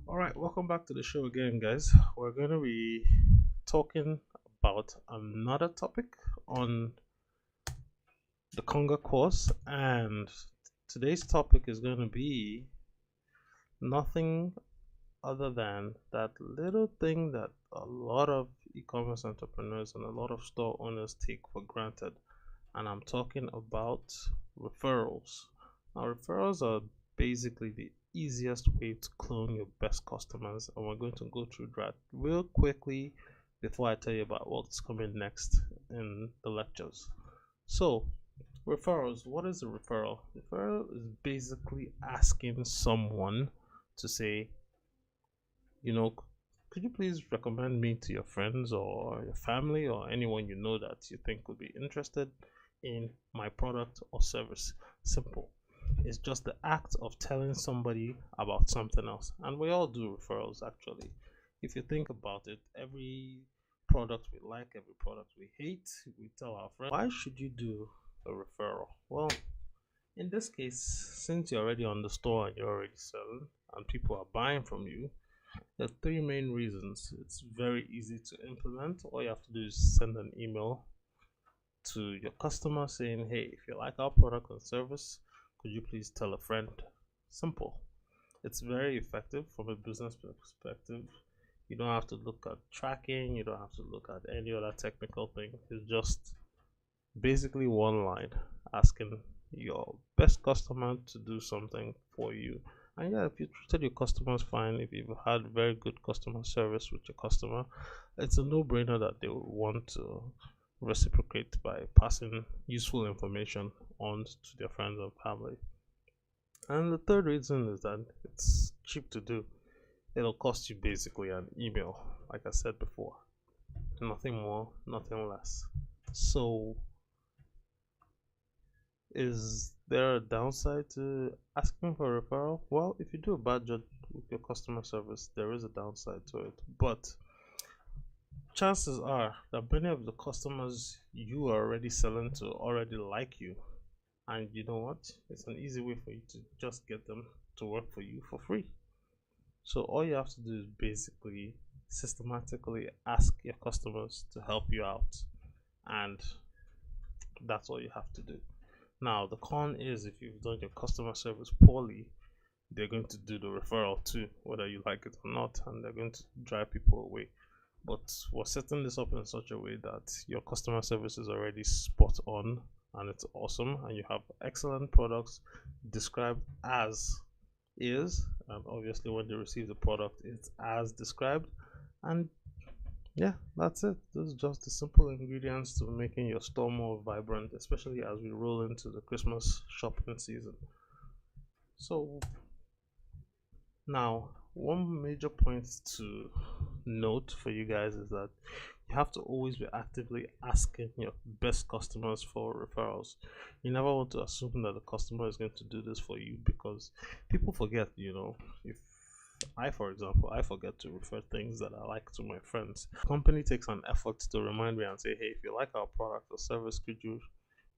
All right, welcome back to the show again, guys. We're going to be talking about another topic on the Konga course, and today's topic is going to be nothing other than that little thing that a lot of e-commerce entrepreneurs and a lot of store owners take for granted, and I'm talking about referrals. Now, referrals are basically the easiest way to clone your best customers, and we're going to go through that real quickly before I tell you about what's coming next in the lectures. So, referrals, what is a referral? Referral is basically asking someone to say, you know, could you please recommend me to your friends or your family or anyone you know that you think would be interested in my product or service? Simple. It's just the act of telling somebody about something else. And we all do referrals actually. If you think about it, every product we like, every product we hate, we tell our friends. Why should you do a referral? Well, in this case, since you're already on the store and you're already selling and people are buying from you, there are three main reasons. It's very easy to implement. All you have to do is send an email to your customer saying, hey, if you like our product and service, could you please tell a friend? Simple. It's very effective from a business perspective. You don't have to look at tracking, you don't have to look at any other technical thing. It's just basically one line asking your best customer to do something for you. And yeah, if you treated your customers fine, if you've had very good customer service with your customer, it's a no-brainer that they will want to reciprocate by passing useful information on to their friends and family. And the third reason is that it's cheap to do. It'll cost you basically an email, like I said before. Nothing more, nothing less. So, is there a downside to asking for a referral? Well, if you do a bad job with your customer service, there is a downside to it. But chances are that many of the customers you are already selling to already like you. And you know what? It's an easy way for you to just get them to work for you for free. So all you have to do is basically systematically ask your customers to help you out. And that's all you have to do. Now, the con is if you've done your customer service poorly, they're going to do the referral too, whether you like it or not, and they're going to drive people away. But we're setting this up in such a way that your customer service is already spot on and it's awesome, and you have excellent products described as is, and obviously when they receive the product, it's as described. And yeah, that's it. Those are just the simple ingredients to making your store more vibrant, especially as we roll into the Christmas shopping season. So now, one major point to note for you guys is that you have to always be actively asking your best customers for referrals. You never want to assume that the customer is going to do this for you, because people forget, if I, for example, I forget to refer things that I like to my friends. The company takes an effort to remind me and say, hey, if you like our product or service, could you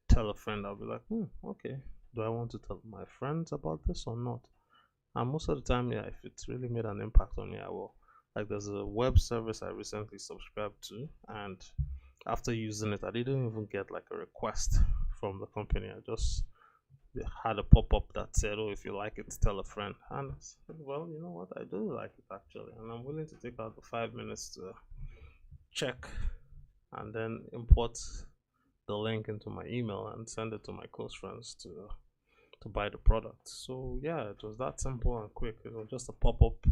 tell a friend? I'll be like, okay. Do I want to tell my friends about this or not? And most of the time, yeah, if it's really made an impact on me, I will. Like, there's a web service I recently subscribed to, and after using it, I didn't even get like a request from the company. I just had a pop-up that said, oh, if you like it, tell a friend. And I said, well, you know what, I do like it actually, and I'm willing to take out the 5 minutes to check and then import the link into my email and send it to my close friends to buy the product. So yeah, it was that simple and quick. It was just a pop-up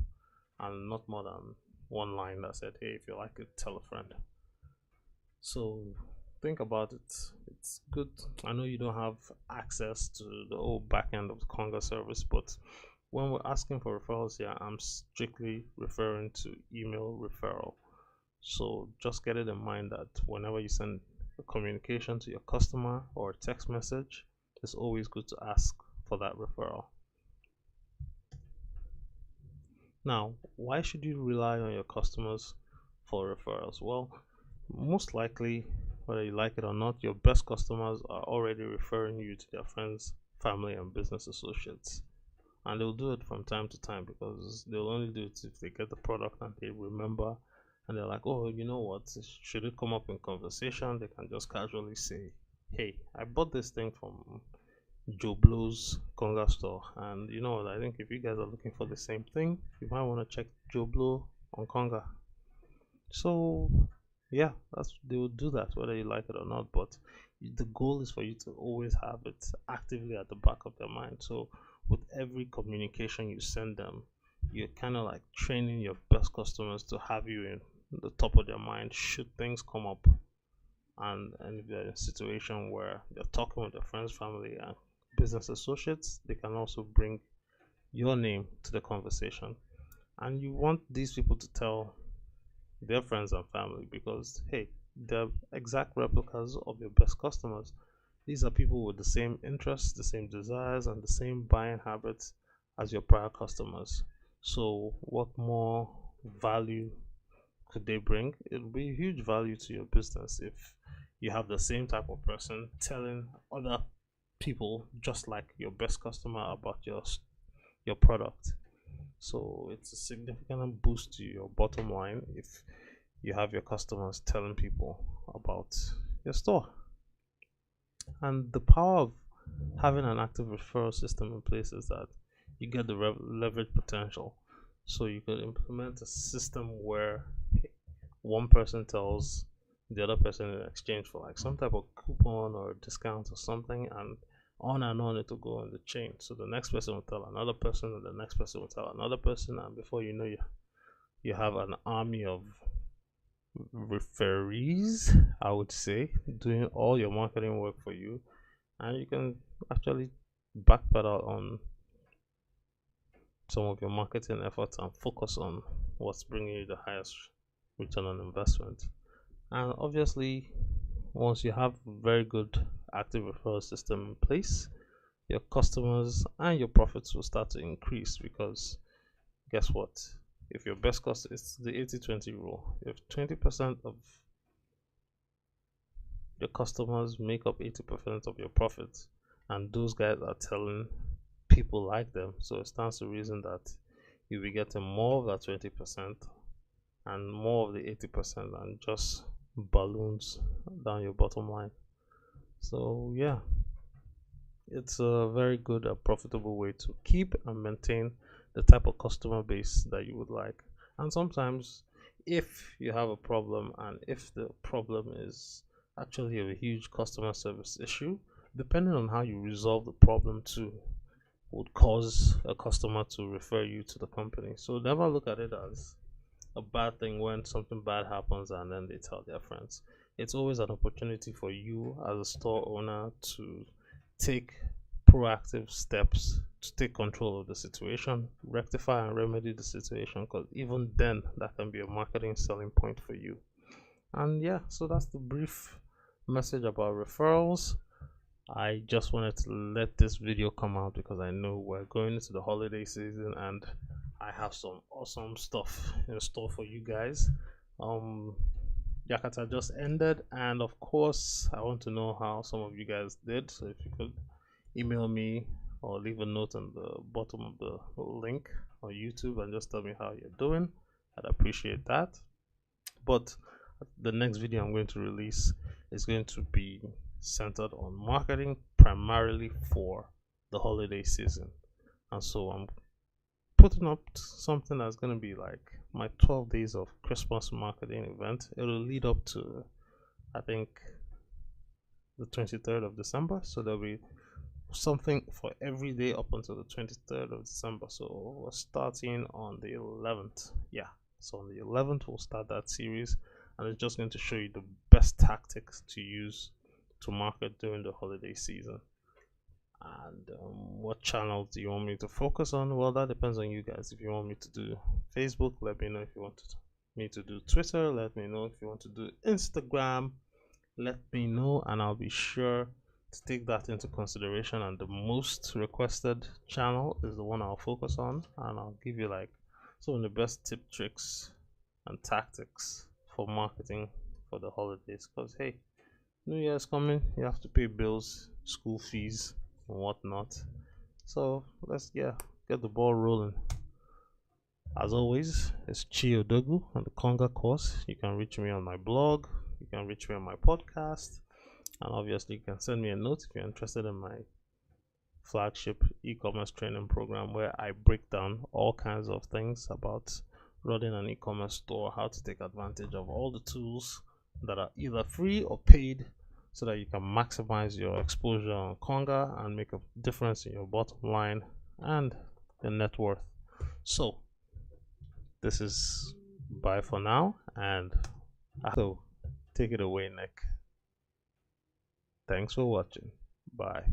and not more than one line that said, hey, if you like it, tell a friend. So think about it. It's good. I know you don't have access to the whole back end of the Konga service, but when we're asking for referrals here, I'm strictly referring to email referral. So just get it in mind that whenever you send a communication to your customer or a text message, it's always good to ask for that referral. Now, why should you rely on your customers for referrals? Well, most likely, whether you like it or not, your best customers are already referring you to their friends, family, and business associates. and they'll do it from time to time because they'll only do it if they get the product and they remember, and they're like, oh, you know what, should it come up in conversation, they can just casually say, hey, I bought this thing from Joe Blow's Konga store, and you know what, I think if you guys are looking for the same thing, you might want to check Joe Blow on Konga. So yeah, that's, they will do that whether you like it or not, but the goal is for you to always have it actively at the back of their mind. So with every communication you send them, you're kind of like training your best customers to have you in the top of their mind should things come up, and if they're in a situation where they're talking with their friends, family, and business associates, they can also bring your name to the conversation. And you want these people to tell their friends and family because hey, they're exact replicas of your best customers. These are people with the same interests, the same desires, and the same buying habits as your prior customers. So what more value could they bring? It'll be a huge value to your business if you have the same type of person telling other people just like your best customer about your product. So it's a significant boost to your bottom line if you have your customers telling people about your store. And the power of having an active referral system in place is that you get the leverage potential. So you could implement a system where one person tells the other person in exchange for like some type of coupon or discount or something, and on it will go in the chain. So the next person will tell another person, and the next person will tell another person, and before you know, you have an army of referees, I would say, doing all your marketing work for you, and you can actually backpedal on some of your marketing efforts and focus on what's bringing you the highest return on investment. And obviously, once you have very good active referral system in place, your customers and your profits will start to increase because guess what, if your best cost, it's the 80-20 rule. If 20% of your customers make up 80% of your profits, and those guys are telling people like them, so it stands to reason that you'll be getting more of that 20% and more of the 80%, and just balloons down your bottom line. So yeah, it's a very good and profitable way to keep and maintain the type of customer base that you would like. And sometimes if you have a problem, and if the problem is actually a huge customer service issue, depending on how you resolve the problem too would cause a customer to refer you to the company. So never look at it as a bad thing when something bad happens and then they tell their friends. It's always an opportunity for you as a store owner to take proactive steps to take control of the situation, rectify and remedy the situation, because even then that can be a marketing selling point for you. And yeah, so that's the brief message about referrals. I just wanted to let this video come out because I know we're going into the holiday season and I have some awesome stuff in store for you guys. Yakata just ended, and of course I want to know how some of you guys did, so if you could email me or leave a note on the bottom of the link on YouTube and just tell me how you're doing, I'd appreciate that. But the next video I'm going to release is going to be centered on marketing primarily for the holiday season, and so I'm putting up something that's going to be like my 12 days of Christmas marketing event. It'll lead up to, I think, the 23rd of December, so there'll be something for every day up until the 23rd of December. So we're starting on the 11th. Yeah, so on the 11th we'll start that series, and it's just going to show you the best tactics to use to market during the holiday season. And what channels do you want me to focus on? Well, that depends on you guys. If you want me to do Facebook, let me know. If you want me to do Twitter, let me know. If you want to do Instagram, let me know, and I'll be sure to take that into consideration. And the most requested channel is the one I'll focus on, and I'll give you like some of the best tip, tricks, and tactics for marketing for the holidays. Because hey, New Year's coming, you have to pay bills, school fees, and whatnot. So yeah, get the ball rolling. As always, it's Chiodogu on the Konga Course. You can reach me on my blog, you can reach me on my podcast, and obviously you can send me a note if you're interested in my flagship e-commerce training program, where I break down all kinds of things about running an e-commerce store, how to take advantage of all the tools that are either free or paid, so that you can maximize your exposure on Konga and make a difference in your bottom line and your net worth. So this is bye for now, and so take it away, Nick. Thanks for watching. Bye.